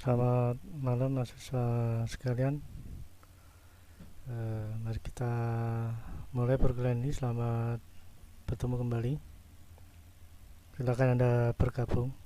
Selamat malam mahasiswa sekalian. Mari kita mulai perkuliahan ini. Selamat bertemu kembali. Silakan Anda bergabung.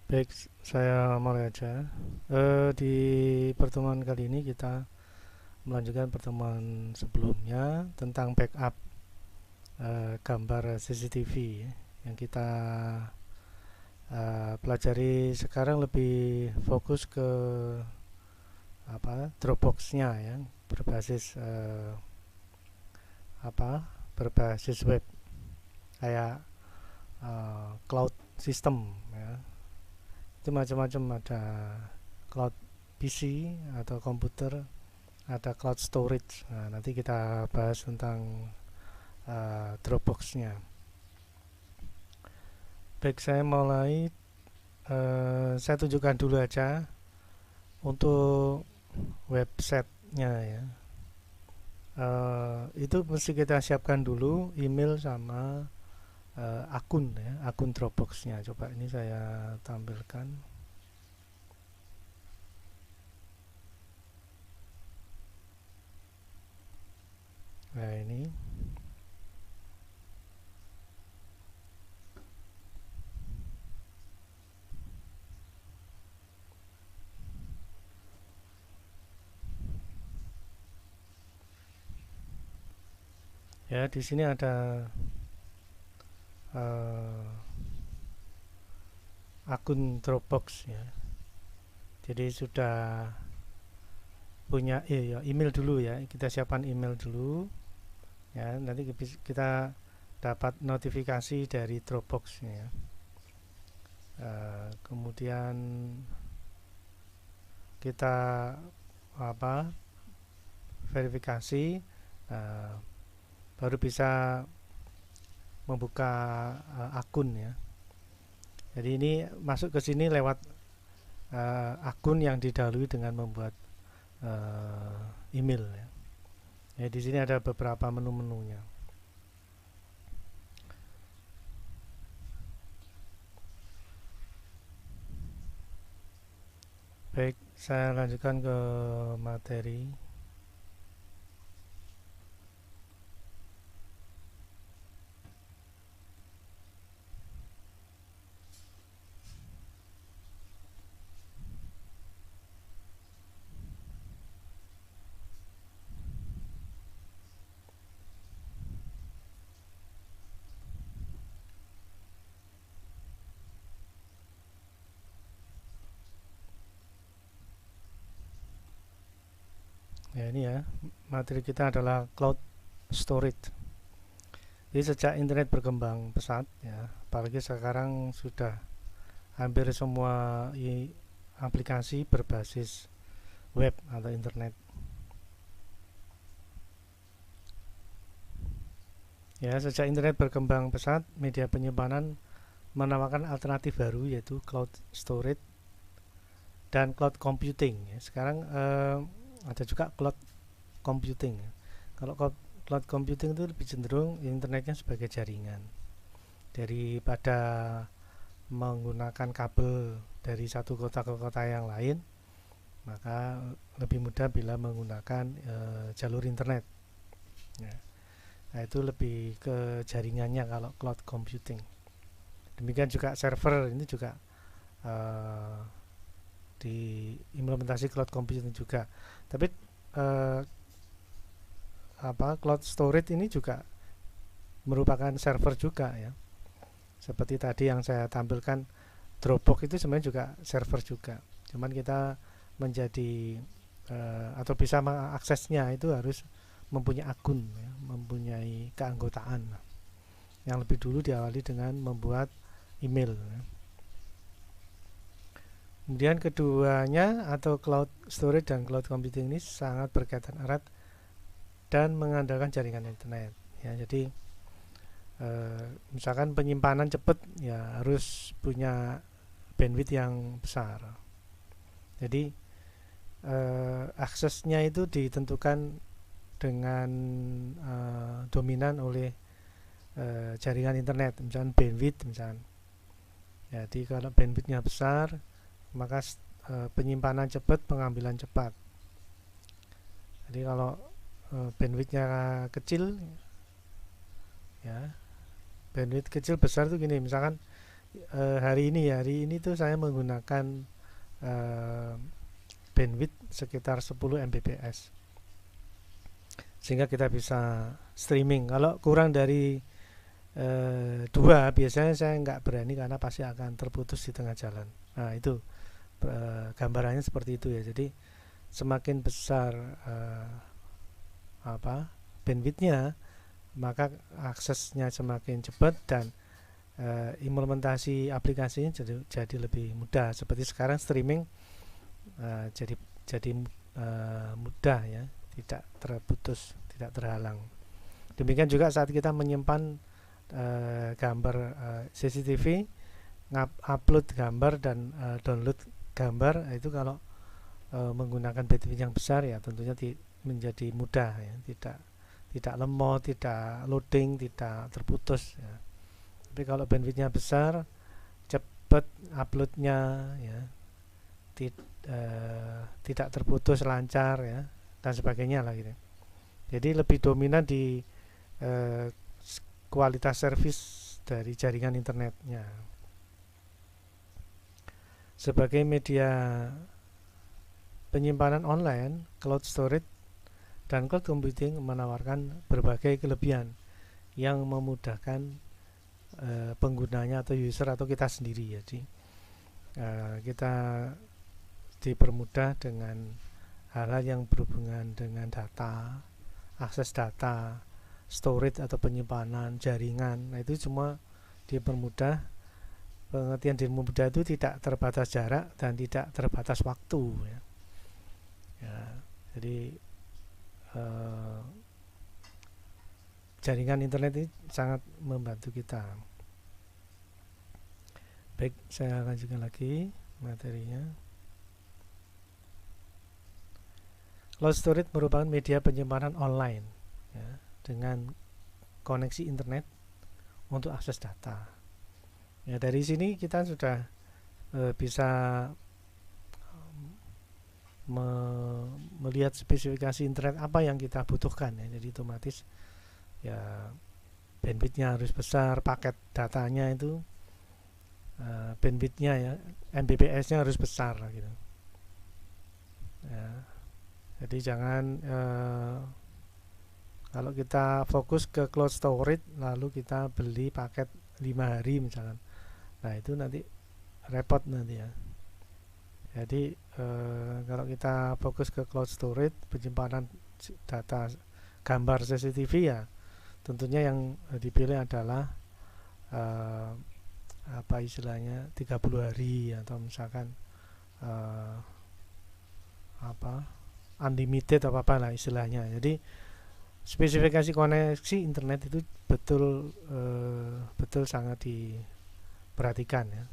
Baik, saya mulai aja. Di pertemuan kali ini kita melanjutkan pertemuan sebelumnya tentang backup gambar CCTV yang kita pelajari. Sekarang lebih fokus ke Dropbox-nya ya, berbasis berbasis web kayak cloud system ya. Itu macam-macam, ada cloud PC atau komputer, ada cloud storage. Nah, nanti kita bahas tentang Dropbox-nya. Baik, saya mulai. Saya tunjukkan dulu aja untuk websitenya ya. Itu mesti kita siapkan dulu email sama akun ya, akun Dropbox-nya. Coba ini saya tampilkan. Nah, ini. Ya, di sini ada akun Dropbox ya. Jadi sudah punya ya, email dulu ya. Kita siapkan email dulu ya. Nanti kita dapat notifikasi dari Dropbox ya. Kemudian kita verifikasi, uh, baru bisa membuka akun ya. Jadi ini masuk ke sini lewat akun yang didahului dengan membuat email ya. Ya, di sini ada beberapa menu-menunya. Baik, saya lanjutkan ke materi. Ya, ini ya, materi kita adalah cloud storage. Jadi sejak internet berkembang pesat ya, apalagi sekarang sudah hampir semua aplikasi berbasis web atau internet. Ya, sejak internet berkembang pesat, media penyimpanan menawarkan alternatif baru yaitu cloud storage dan cloud computing. Ya. Sekarang ada juga cloud computing. Ya. Kalau cloud computing itu lebih cenderung internetnya sebagai jaringan daripada menggunakan kabel dari satu kota ke kota yang lain. Maka lebih mudah bila menggunakan jalur internet ya. Nah, itu lebih ke jaringannya kalau cloud computing. Demikian juga server ini juga di implementasi cloud computing juga. Tapi cloud storage ini juga merupakan server juga ya. Seperti tadi yang saya tampilkan, Dropbox itu sebenarnya juga server juga. Cuman kita menjadi atau bisa mengaksesnya itu harus mempunyai akun ya, mempunyai keanggotaan. Yang lebih dulu diawali dengan membuat email ya. Kemudian keduanya atau cloud storage dan cloud computing ini sangat berkaitan erat dan mengandalkan jaringan internet ya. Jadi misalkan penyimpanan cepat ya harus punya bandwidth yang besar. Jadi aksesnya itu ditentukan dengan dominan oleh jaringan internet, misalkan bandwidth misalkan. Jadi kalau bandwidthnya besar, maka penyimpanan cepat, pengambilan cepat. Jadi kalau bandwidthnya kecil ya, bandwidth kecil besar tuh gini, misalkan hari ini tuh saya menggunakan bandwidth sekitar 10 Mbps sehingga kita bisa streaming. Kalau kurang dari 2 biasanya saya nggak berani karena pasti akan terputus di tengah jalan. Nah itu gambarannya seperti itu ya. Jadi semakin besar bandwidthnya, maka aksesnya semakin cepat dan implementasi aplikasinya jadi lebih mudah. Seperti sekarang streaming jadi mudah ya, tidak terputus, tidak terhalang. Demikian juga saat kita menyimpan gambar CCTV, upload gambar dan download gambar, itu kalau menggunakan bandwidth yang besar ya tentunya menjadi mudah ya, tidak lemot, tidak loading, tidak terputus ya. Tapi kalau bandwidthnya besar, cepat uploadnya ya, tidak terputus, lancar ya, dan sebagainya lah gitu. Jadi lebih dominan di kualitas service dari jaringan internetnya. Sebagai media penyimpanan online, cloud storage dan cloud computing menawarkan berbagai kelebihan yang memudahkan penggunanya atau user atau kita sendiri. Jadi kita dipermudah dengan hal-hal yang berhubungan dengan data, akses data, storage atau penyimpanan, jaringan. Nah, itu semua dipermudah. Pengertian dipermudah itu tidak terbatas jarak dan tidak terbatas waktu ya. Jadi jaringan internet ini sangat membantu kita. Baik, saya lanjutkan lagi materinya. Cloud storage merupakan media penyimpanan online ya, dengan koneksi internet untuk akses data. Ya, dari sini kita sudah bisa melihat spesifikasi internet apa yang kita butuhkan ya. Jadi otomatis ya bandwidthnya harus besar, paket datanya itu bandwidthnya ya, Mbps-nya harus besar gitu. Ya, jadi jangan kalau kita fokus ke cloud storage lalu kita beli paket 5 hari misalkan, nah itu nanti repot nanti ya. Jadi kalau kita fokus ke cloud storage, penyimpanan data gambar CCTV ya, tentunya yang dipilih adalah apa istilahnya 30 hari atau misalkan unlimited apa lah istilahnya. Jadi spesifikasi koneksi internet itu betul sangat diperhatikan ya.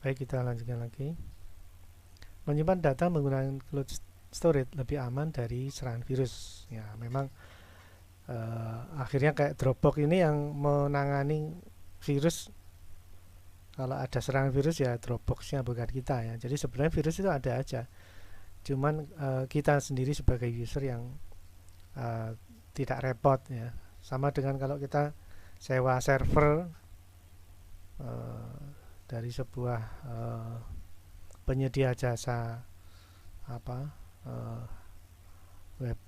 Baik, kita lanjutkan lagi. Menyimpan data menggunakan cloud storage lebih aman dari serangan virus. Ya, memang akhirnya kayak Dropbox ini yang menangani virus. Kalau ada serangan virus ya Dropbox-nya bukan kita ya. Jadi sebenarnya virus itu ada aja. Cuman kita sendiri sebagai user yang tidak repot ya. Sama dengan kalau kita sewa server dari sebuah penyedia jasa apa web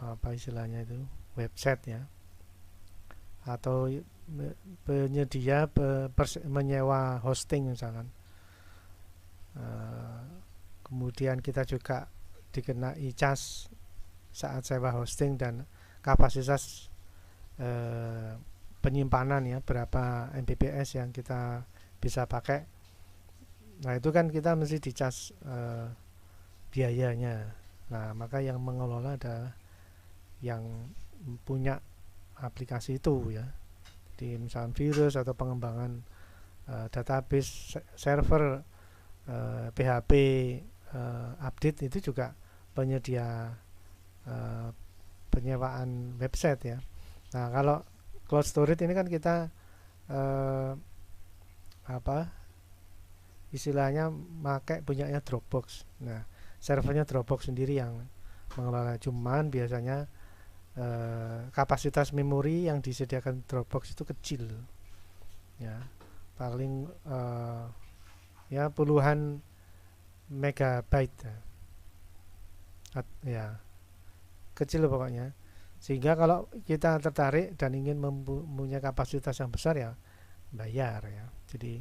apa istilahnya itu website ya, atau penyedia menyewa hosting misalkan. Kemudian kita juga dikenai cas saat sewa hosting dan kapasitas penyimpanan ya, berapa Mbps yang kita bisa pakai. Nah itu kan kita mesti dicas biayanya. Nah maka yang mengelola adalah yang punya aplikasi itu ya. Di misalnya virus atau pengembangan database server, PHP update itu juga penyedia penyewaan website ya. Nah kalau cloud storage ini kan kita istilahnya pakai punyanya Dropbox. Nah servernya Dropbox sendiri yang mengelola, cuman biasanya kapasitas memori yang disediakan Dropbox itu kecil ya, paling ya puluhan megabyte ya, kecil pokoknya. Sehingga kalau kita tertarik dan ingin mempunyai kapasitas yang besar ya bayar ya. Jadi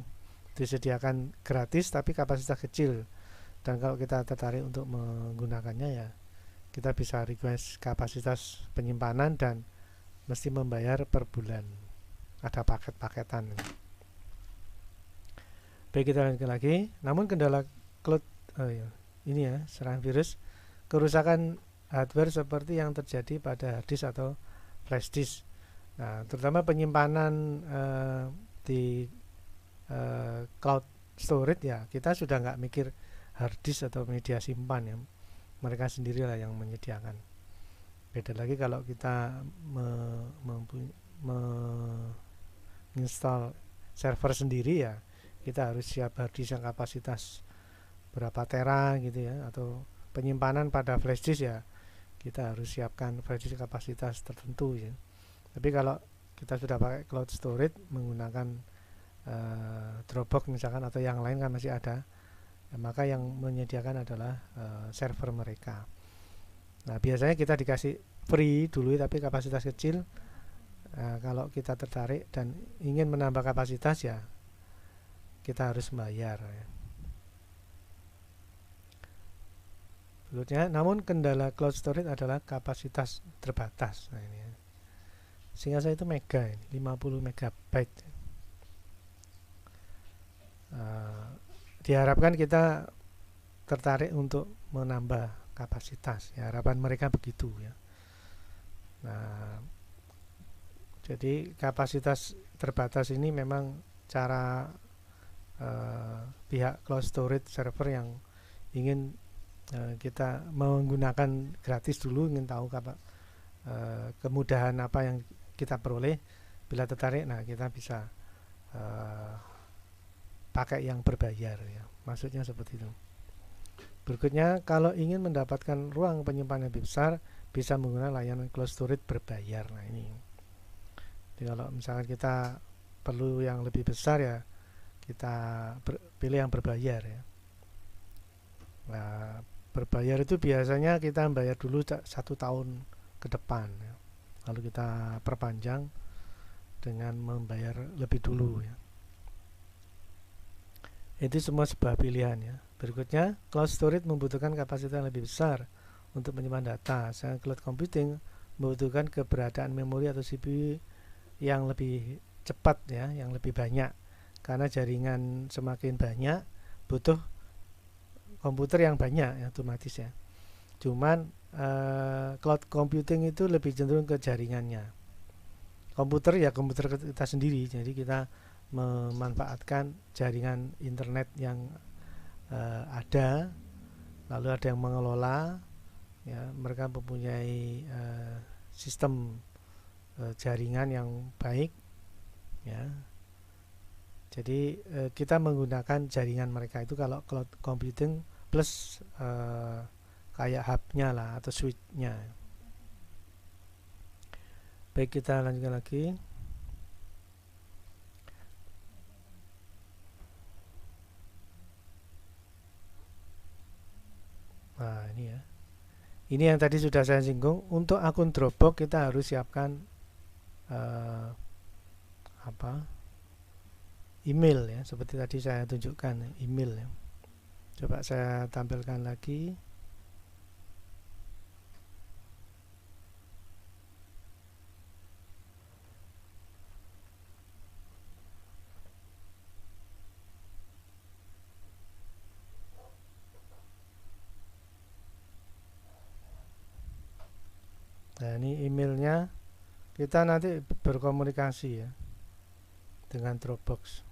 disediakan gratis tapi kapasitas kecil, dan kalau kita tertarik untuk menggunakannya ya kita bisa request kapasitas penyimpanan dan mesti membayar per bulan, ada paket-paketan. Baik, kita lanjutkan lagi. Namun kendala cloud ini ya, serangan virus, kerusakan hardware seperti yang terjadi pada hard disk atau flash disk. Nah, terutama penyimpanan di cloud storage ya, kita sudah nggak mikir hard disk atau media simpan ya, mereka sendirilah yang menyediakan. Beda lagi kalau kita menginstall server sendiri ya, kita harus siap hard disk yang kapasitas berapa tera gitu ya, atau penyimpanan pada flash disk ya kita harus siapkan flash disk kapasitas tertentu ya. Tapi kalau kita sudah pakai cloud storage menggunakan Dropbox misalkan atau yang lain kan masih ada ya, maka yang menyediakan adalah server mereka. Nah biasanya kita dikasih free dulu tapi kapasitas kecil. Kalau kita tertarik dan ingin menambah kapasitas ya kita harus bayar ya. Berikutnya, namun kendala cloud storage adalah kapasitas terbatas. Nah ini ya. Sehingga saya itu mega ini, 50 megabyte. Diharapkan kita tertarik untuk menambah kapasitas ya, harapan mereka begitu ya. Nah jadi kapasitas terbatas ini memang cara pihak cloud storage server yang ingin kita menggunakan gratis dulu, ingin tahu kemudahan apa yang kita peroleh. Bila tertarik, nah kita bisa pakai yang berbayar ya, maksudnya seperti itu. Berikutnya, kalau ingin mendapatkan ruang penyimpanan lebih besar, bisa menggunakan layanan cloud storage berbayar. Nah ini, jadi kalau misalkan kita perlu yang lebih besar ya, kita pilih yang berbayar ya. Nah, berbayar itu biasanya kita bayar dulu 1 tahun ke depan ya, lalu kita perpanjang dengan membayar lebih dulu ya. Itu semua sebuah pilihan ya. Berikutnya, cloud storage membutuhkan kapasitas yang lebih besar untuk menyimpan data. Sedangkan cloud computing membutuhkan keberadaan memori atau CPU yang lebih cepat ya, yang lebih banyak. Karena jaringan semakin banyak, butuh komputer yang banyak ya, otomatis ya. Cuman cloud computing itu lebih cenderung ke jaringannya. Komputer ya komputer kita sendiri, jadi kita memanfaatkan jaringan internet yang ada, lalu ada yang mengelola, ya, mereka mempunyai sistem jaringan yang baik, ya. Jadi kita menggunakan jaringan mereka itu kalau cloud computing plus kayak hubnya lah atau switchnya. Baik, kita lanjutkan lagi. Nah, ini ya. Ini yang tadi sudah saya singgung. Untuk akun Dropbox kita harus siapkan email, ya, seperti tadi saya tunjukkan, email, ya. Coba saya tampilkan lagi. Nah, ini emailnya. Kita nanti berkomunikasi, ya, dengan Dropbox.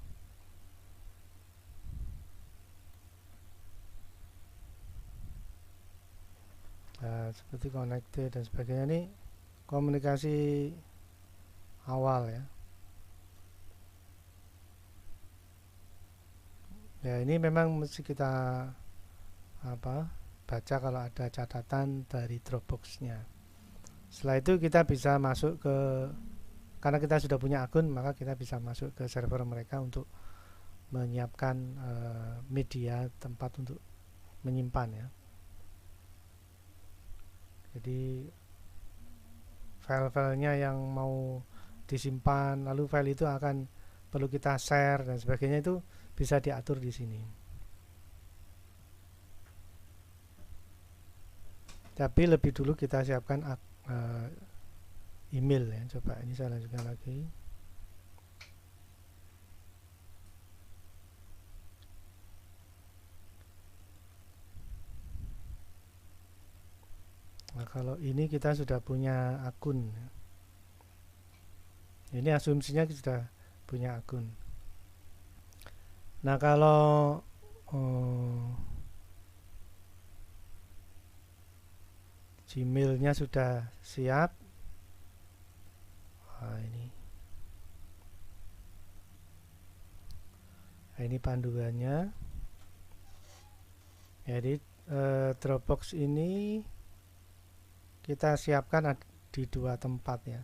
Nah, seperti connected dan sebagainya, ini komunikasi awal, ya. Ya, ini memang mesti kita baca kalau ada catatan dari Dropbox-nya. Setelah itu kita bisa masuk ke, karena kita sudah punya akun, maka kita bisa masuk ke server mereka untuk menyiapkan media tempat untuk menyimpan, ya. Jadi file-filenya yang mau disimpan, lalu file itu akan perlu kita share dan sebagainya, itu bisa diatur di sini. Tapi lebih dulu kita siapkan email, ya. Coba ini saya lanjutkan lagi. Nah, kalau ini kita sudah punya akun. Ini asumsinya kita sudah punya akun. Nah, kalau Gmailnya sudah siap, ini panduannya. Jadi Dropbox ini kita siapkan di dua tempat, ya.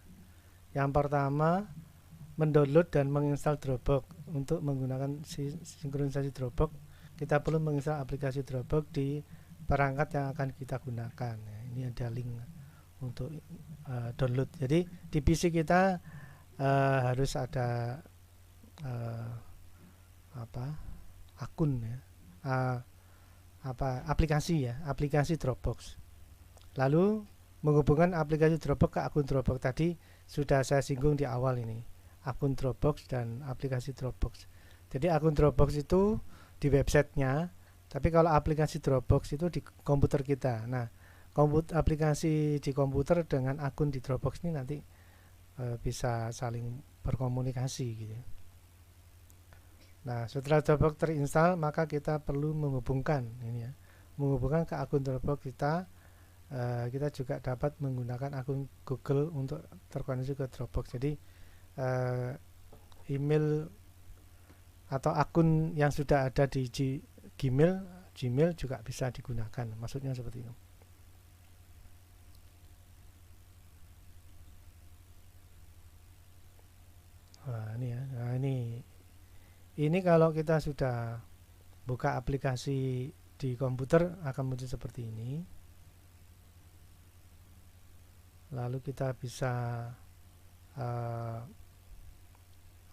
Yang pertama, mendownload dan menginstal Dropbox. Untuk menggunakan sinkronisasi Dropbox, kita perlu menginstal aplikasi Dropbox di perangkat yang akan kita gunakan, ya. Ini ada link untuk download. Jadi di PC kita harus ada akun, ya, aplikasi, ya, aplikasi Dropbox. Lalu menghubungkan aplikasi Dropbox ke akun Dropbox tadi sudah saya singgung di awal ini, akun Dropbox dan aplikasi Dropbox. Jadi akun Dropbox itu di websitenya, tapi kalau aplikasi Dropbox itu di komputer kita. Nah, aplikasi di komputer dengan akun di Dropbox ini nanti bisa saling berkomunikasi, gitu. Nah, setelah Dropbox terinstall, maka kita perlu menghubungkan ini, ya, menghubungkan ke akun Dropbox kita. Kita juga dapat menggunakan akun Google untuk terkoneksi ke Dropbox. Jadi email atau akun yang sudah ada di Gmail juga bisa digunakan. Maksudnya seperti itu. Nah, ini, ya. Nah, ini kalau kita sudah buka aplikasi di komputer akan muncul seperti ini. Lalu kita bisa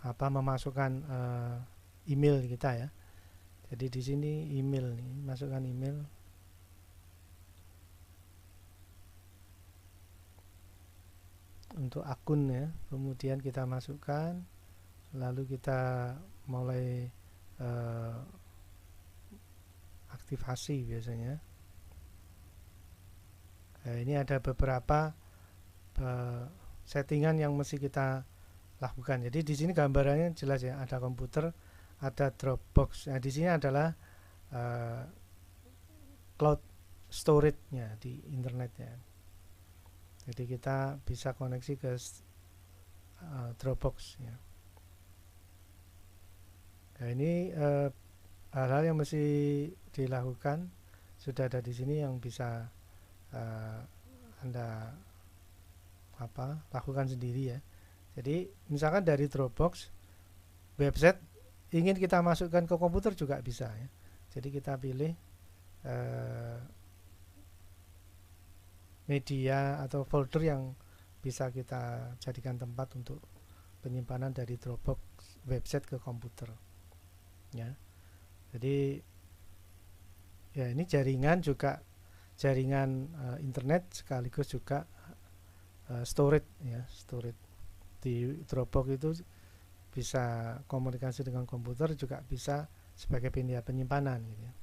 memasukkan email kita, ya. Jadi di sini email nih, masukkan email. Untuk akun, ya, kemudian kita masukkan, lalu kita mulai aktivasi biasanya. Nah, ini ada beberapa settingan yang mesti kita lakukan. Jadi di sini gambarannya jelas ya, ada komputer, ada Dropbox. Nah, di sini adalah uh, cloud storage-nya di internet ya. Jadi kita bisa koneksi ke Dropbox ya. Nah, ini hal-hal yang mesti dilakukan sudah ada di sini yang bisa Anda lakukan sendiri ya. Jadi misalkan dari Dropbox website ingin kita masukkan ke komputer juga bisa ya. Jadi kita pilih media atau folder yang bisa kita jadikan tempat untuk penyimpanan dari Dropbox website ke komputer ya. Jadi ya ini jaringan juga jaringan internet sekaligus juga storage ya, storage di Dropbox itu bisa komunikasi dengan komputer, juga bisa sebagai media penyimpanan gitu ya.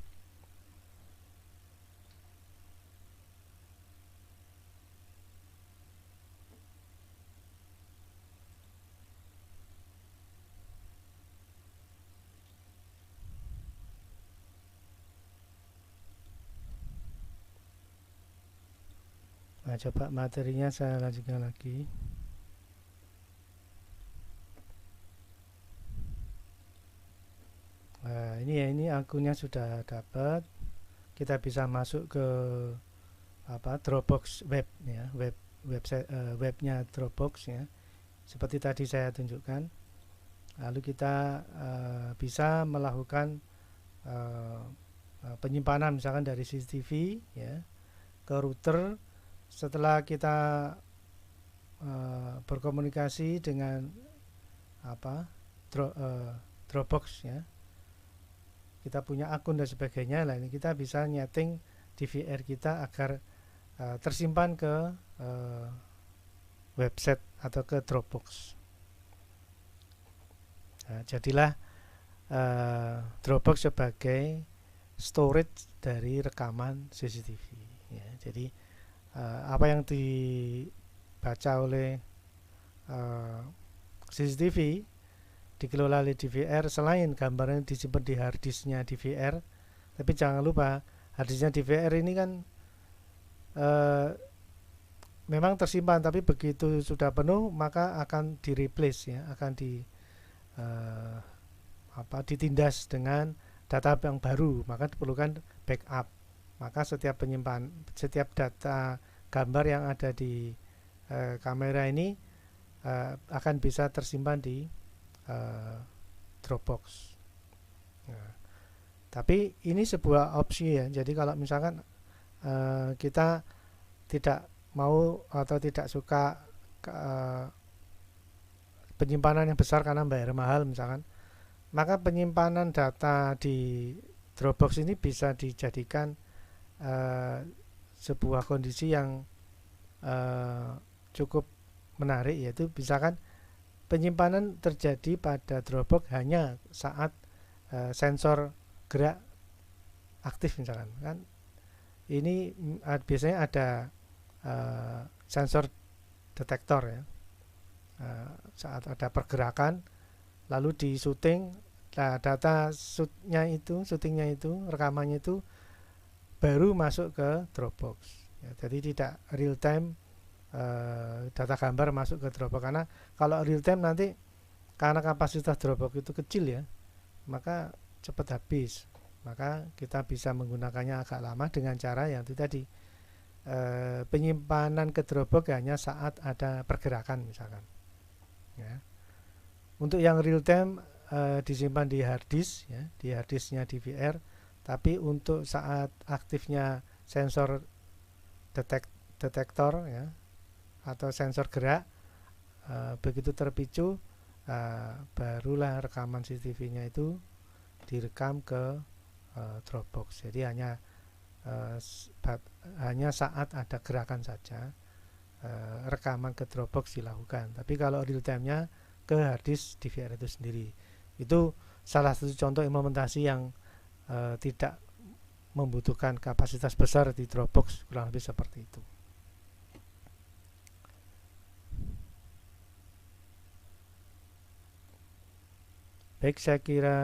Nah, coba materinya saya lanjutkan lagi. Nah, ini ya, ini akunnya sudah dapat. Kita bisa masuk ke Dropbox web ya, website webnya Dropbox ya. Seperti tadi saya tunjukkan. Lalu kita bisa melakukan penyimpanan misalkan dari CCTV ya ke router. Setelah kita berkomunikasi dengan Dropbox ya, kita punya akun dan sebagainya. Nah, ini kita bisa nyeting DVR kita agar tersimpan ke website atau ke Dropbox. Nah, jadilah Dropbox sebagai storage dari rekaman CCTV ya. Jadi apa yang dibaca oleh CCTV dikelola oleh DVR, selain gambarnya disimpan di harddisknya DVR, tapi jangan lupa harddisknya DVR ini kan memang tersimpan, tapi begitu sudah penuh maka akan di replace ya, akan ditindas dengan data yang baru, maka diperlukan backup. Maka setiap data gambar yang ada di kamera ini akan bisa tersimpan di Dropbox. Nah, tapi ini sebuah opsi ya. Jadi kalau misalkan kita tidak mau atau tidak suka penyimpanan yang besar karena bayar mahal misalkan, maka penyimpanan data di Dropbox ini bisa dijadikan sebuah kondisi yang cukup menarik, yaitu misalkan penyimpanan terjadi pada Dropbox hanya saat sensor gerak aktif misalkan kan. Ini biasanya ada sensor detektor ya. Saat ada pergerakan lalu di syuting, nah data syutingnya itu, rekamannya itu baru masuk ke Dropbox ya. Jadi tidak real time data gambar masuk ke Dropbox, karena kalau real time nanti karena kapasitas Dropbox itu kecil ya, maka cepat habis. Maka kita bisa menggunakannya agak lama dengan cara yang itu tadi, penyimpanan ke Dropbox hanya saat ada pergerakan misalkan ya. Untuk yang real time disimpan di harddisk ya, di harddisknya DVR. Tapi untuk saat aktifnya sensor detektor ya, atau sensor gerak, begitu terpicu, barulah rekaman CCTV-nya itu direkam ke Dropbox. Jadi hanya saat ada gerakan saja rekaman ke Dropbox dilakukan. Tapi kalau real time-nya ke harddisk DVR itu sendiri. Itu salah satu contoh implementasi yang tidak membutuhkan kapasitas besar di Dropbox, kurang lebih seperti itu. Baik, saya kira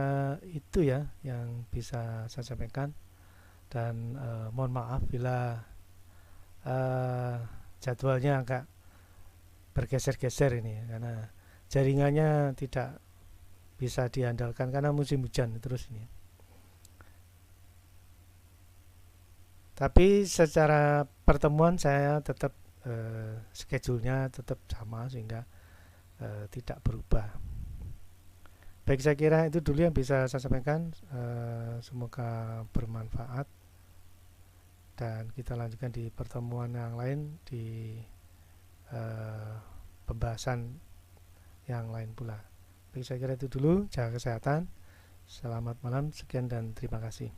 itu ya yang bisa saya sampaikan, dan mohon maaf bila eh, jadwalnya agak bergeser-geser ini ya, karena jaringannya tidak bisa diandalkan karena musim hujan terus ini. Tapi secara pertemuan saya tetap schedule-nya tetap sama sehingga tidak berubah. Baik, saya kira itu dulu yang bisa saya sampaikan. Semoga bermanfaat dan kita lanjutkan di pertemuan yang lain di eh, pembahasan yang lain pula. Baik, saya kira itu dulu. Jaga kesehatan. Selamat malam. Sekian dan terima kasih.